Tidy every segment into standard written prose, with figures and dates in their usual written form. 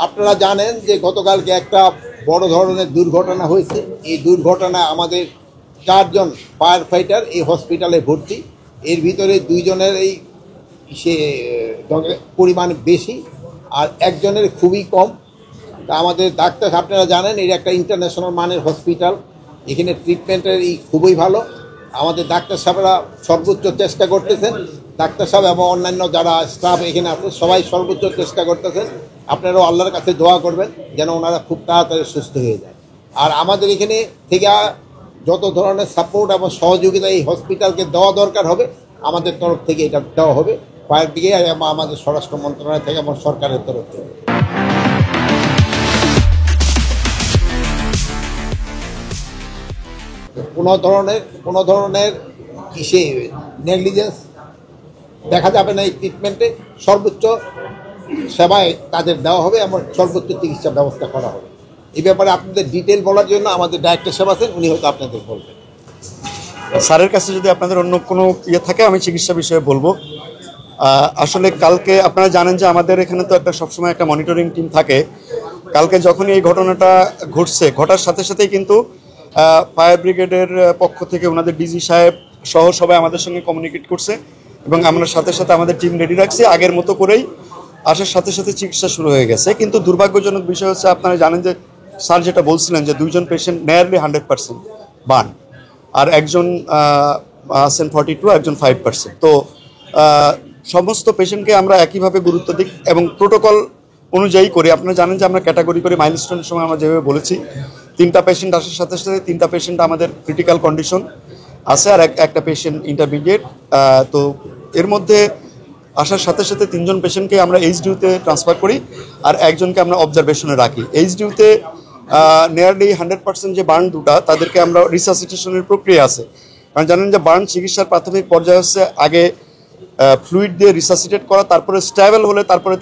আপনারা জানেন যে গতকালকে একটা বড় ধরনের দুর্ঘটনা হয়েছে। এই দুর্ঘটনায় আমাদের 4 জন ফায়ার ফাইটার এই হসপিটালে ভর্তি। এর ভিতরে 2 জনের এই সে পরিমাণ বেশি আর একজনের খুবই কম। তা আমাদের ডাক্তার, আপনারা জানেন এটা একটা ইন্টারন্যাশনাল মানের হসপিটাল, এখানে ট্রিটমেন্টের খুবই ভালো। আমাদের ডাক্তার সাহেবরা সর্বোচ্চ চেষ্টা করতেছেন, ডাক্তার সাহেব এবং অন্যান্য যারা স্টাফ এখানে আছে সবাই সর্বোচ্চ চেষ্টা করতেছেন। আপনারাও আল্লাহর কাছে দোয়া করবেন যেন ওনারা খুব তাড়াতাড়ি সুস্থ হয়ে যায়। আর আমাদের এখানে থেকে যত ধরনের সাপোর্ট এবং সহযোগিতা এই হসপিটালকে দেওয়া দরকার হবে আমাদের তরফ থেকে এটা দেওয়া হবে, ফায়ার ব্রিগেড এবং আমাদের স্বরাষ্ট্র মন্ত্রণালয় থেকে এবং সরকারের তরফ থেকে। কোনো ধরনের নেগলিজেন্স দেখা যাবে না। এই ট্রিটমেন্টে সর্বোচ্চ সেবায় তাদের দেওয়া হবে এবং সর্বোচ্চ চিকিৎসা ব্যবস্থা করা হবে। এই ব্যাপারে আপনাদের ডিটেল বলার জন্য আমাদের ডাইরেক্টর সাহেব আছেন, উনি হয়তো আপনাদের বলবেন। স্যারের কাছে যদি আপনাদের অন্য কোনো থাকে আমি চিকিৎসা বিষয়ে বলবো। আসলে কালকে আপনারা জানেন যে আমাদের এখানে তো একটা সবসময় একটা মনিটরিং টিম থাকে। কালকে যখনই এই ঘটনাটা ঘটার সাথে সাথেই কিন্তু ফায়ার ব্রিগেডের পক্ষ থেকে ওনাদের ডিজি সাহেব সহ সবাই আমাদের সঙ্গে কমিউনিকেট করছে এবং আমরা সাথে সাথে আমাদের টিম রেডি রাখছি। আগের মতো করেই আসার সাথে সাথে চিকিৎসা শুরু হয়ে গেছে। কিন্তু দুর্ভাগ্যজনক বিষয় হচ্ছে আপনারা জানেন যে স্যার যেটা বলছিলেন যে 2 জন পেশেন্ট নিয়ারলি 100% বার্ন আর একজন আছেন 42, একজন 5%। তো সমস্ত পেশেন্টকে আমরা একইভাবে গুরুত্ব দিই এবং প্রোটোকল অনুযায়ী করি। আপনারা জানেন যে আমরা ক্যাটাগরি করে মাইলস্টোনের সময় আমরা যেভাবে বলেছি 3টা পেশেন্ট আসার সাথে সাথে 3টা পেশেন্ট আমাদের ক্রিটিক্যাল কন্ডিশন আছে আর একটা পেশেন্ট ইন্টারমিডিয়েট। তো এর মধ্যে আসার সাথে সাথে 3 জন পেশেন্টকে আমরা এইচডিউতে ট্রান্সফার করি আর একজনকে আমরা অবজারভেশনে রাখি। এইচডিউতে নিয়ারলি 100% যে বার্ন দুটা তাদেরকে আমরা রিসাসিটেশনের প্রক্রিয়া আছে। কারণ জানেন যে বার্ন চিকিৎসার প্রাথমিক পর্যায়ে হচ্ছে আগে ফ্লুইড দিয়ে রিসাসিটেট করা, তারপরে স্টেবল হলে তারপরে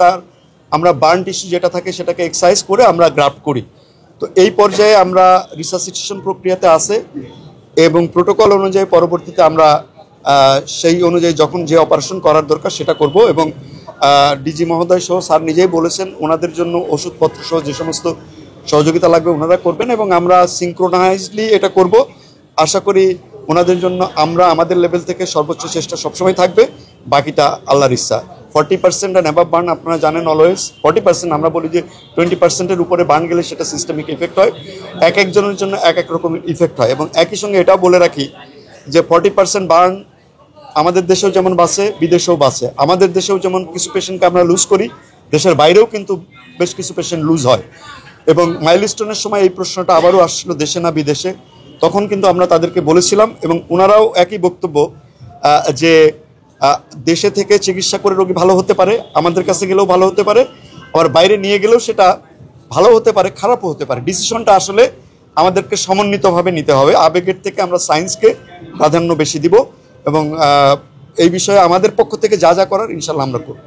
আমরা বার্ন টিস্যু যেটা থাকে সেটাকে এক্সারসাইজ করে আমরা গ্রাফট করি। তো এই পর্যায়ে আমরা রিসাসিটেশন প্রক্রিয়াতে আছে এবং প্রোটোকল অনুযায়ী পরবর্তীতে আমরা সেই অনুযায়ী যখন যে অপারেশন করার দরকার সেটা করব এবং ডিজি মহোদয় সহ স্যার নিজেই বলেছেন ওনাদের জন্য ওষুধপত্র সহ যে সমস্ত সহযোগিতা লাগবে ওনারা করবেন এবং আমরা সিনক্রোনাইজলি এটা করব। আশা করি ওনাদের জন্য আমরা আমাদের লেভেল থেকে সর্বোচ্চ চেষ্টা সবসময় থাকবে, বাকিটা আল্লাহর ইচ্ছা। 40% অ্যান্ড অ্যাবাভ বার্ন আপনারা জানেন অলওয়েজ 40%, আমরা বলি যে 20%-এর উপরে বার্ন গেলে সেটা সিস্টেমিক ইফেক্ট হয়। একজনের জন্য এক রকমের ইফেক্ট হয় এবং একই সঙ্গে এটাও বলে রাখি যে 40% বার্ন আমাদের দেশেও যেমন বাঁচে বিদেশেও বাঁচে। আমাদের দেশেও যেমন কিছু পেশেন্টকে আমরা লুজ করি, দেশের বাইরেও কিন্তু বেশ কিছু পেশেন্ট লুজ হয়। এবং মাইলস্টোনের সময় এই প্রশ্নটা আবারও আসছিল দেশে না বিদেশে, তখন কিন্তু আমরা তাদেরকে বলেছিলাম এবং ওনারাও একই বক্তব্য যে দেশে থেকে চিকিৎসা করে রোগী ভালো হতে পারে, আমাদের কাছে গেলেও ভালো হতে পারে, আবার বাইরে নিয়ে গেলেও সেটা ভালো হতে পারে, খারাপও হতে পারে। ডিসিশনটা আসলে আমাদেরকে সমন্বিতভাবে নিতে হবে। আবেগের থেকে আমরা সায়েন্সকে প্রাধান্য বেশি দিব এবং এই বিষয়ে আমাদের পক্ষ থেকে যা যা করার ইনশাল্লাহ আমরা করব।